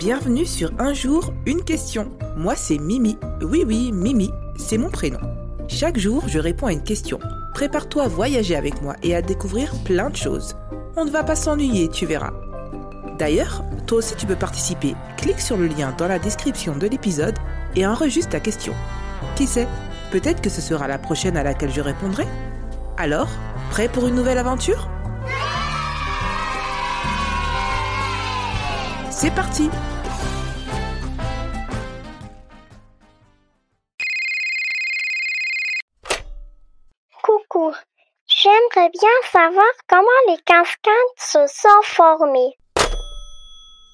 Bienvenue sur Un jour, une question. Moi, c'est Mimi. Oui, Mimi, c'est mon prénom. Chaque jour, je réponds à une question. Prépare-toi à voyager avec moi et à découvrir plein de choses. On ne va pas s'ennuyer, tu verras. D'ailleurs, toi aussi tu peux participer. Clique sur le lien dans la description de l'épisode et enregistre ta question. Qui sait, peut-être que ce sera la prochaine à laquelle je répondrai. Alors, prêt pour une nouvelle aventure ? C'est parti ! Coucou, j'aimerais bien savoir comment les cascades se sont formées.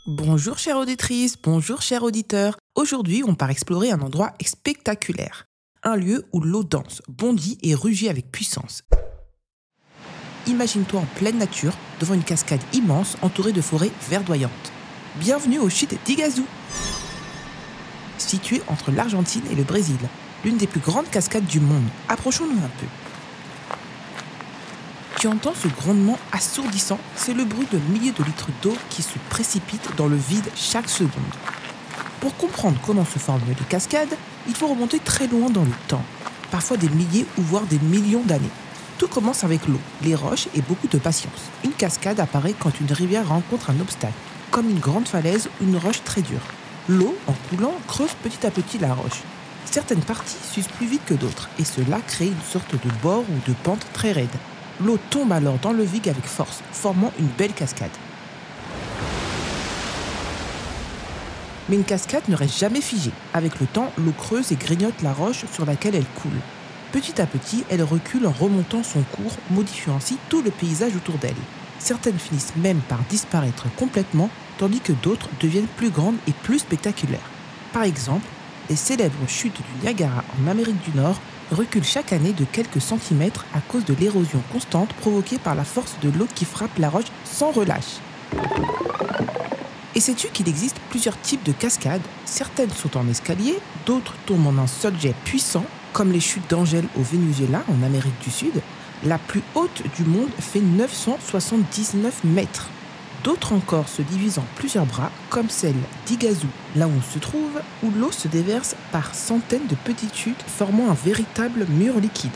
Bonjour chère auditrice, bonjour cher auditeur. Aujourd'hui, on part explorer un endroit spectaculaire. Un lieu où l'eau danse, bondit et rugit avec puissance. Imagine-toi en pleine nature, devant une cascade immense entourée de forêts verdoyantes. Bienvenue aux chutes d'Iguazú. Située entre l'Argentine et le Brésil, l'une des plus grandes cascades du monde. Approchons-nous un peu. Tu entends ce grondement assourdissant, c'est le bruit de milliers de litres d'eau qui se précipitent dans le vide chaque seconde. Pour comprendre comment se forment les cascades, il faut remonter très loin dans le temps, parfois des milliers ou voire des millions d'années. Tout commence avec l'eau, les roches et beaucoup de patience. Une cascade apparaît quand une rivière rencontre un obstacle, comme une grande falaise ou une roche très dure. L'eau, en coulant, creuse petit à petit la roche. Certaines parties s'usent plus vite que d'autres, et cela crée une sorte de bord ou de pente très raide. L'eau tombe alors dans le vide avec force, formant une belle cascade. Mais une cascade ne reste jamais figée. Avec le temps, l'eau creuse et grignote la roche sur laquelle elle coule. Petit à petit, elle recule en remontant son cours, modifiant ainsi tout le paysage autour d'elle. Certaines finissent même par disparaître complètement, tandis que d'autres deviennent plus grandes et plus spectaculaires. Par exemple, les célèbres chutes du Niagara en Amérique du Nord reculent chaque année de quelques centimètres à cause de l'érosion constante provoquée par la force de l'eau qui frappe la roche sans relâche. Et sais-tu qu'il existe plusieurs types de cascades ? Certaines sont en escalier, d'autres tombent en un seul jet puissant, comme les chutes d'Angel au Venezuela en Amérique du Sud. La plus haute du monde fait 979 mètres. D'autres encore se divisent en plusieurs bras, comme celle d'Iguazú, là où on se trouve, où l'eau se déverse par centaines de petites chutes, formant un véritable mur liquide.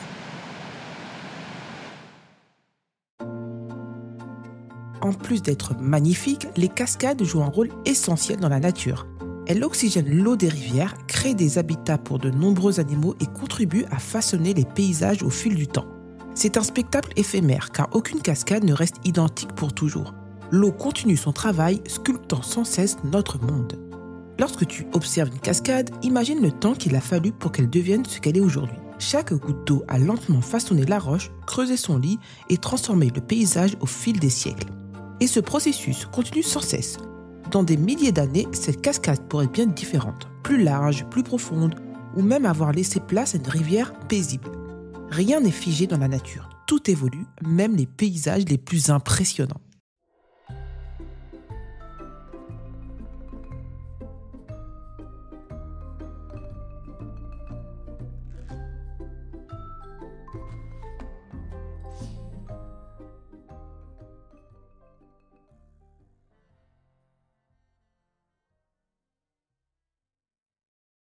En plus d'être magnifiques, les cascades jouent un rôle essentiel dans la nature. Elles oxygènent l'eau des rivières, créent des habitats pour de nombreux animaux et contribuent à façonner les paysages au fil du temps. C'est un spectacle éphémère, car aucune cascade ne reste identique pour toujours. L'eau continue son travail, sculptant sans cesse notre monde. Lorsque tu observes une cascade, imagine le temps qu'il a fallu pour qu'elle devienne ce qu'elle est aujourd'hui. Chaque goutte d'eau a lentement façonné la roche, creusé son lit et transformé le paysage au fil des siècles. Et ce processus continue sans cesse. Dans des milliers d'années, cette cascade pourrait être bien différente, plus large, plus profonde, ou même avoir laissé place à une rivière paisible. Rien n'est figé dans la nature. Tout évolue, même les paysages les plus impressionnants.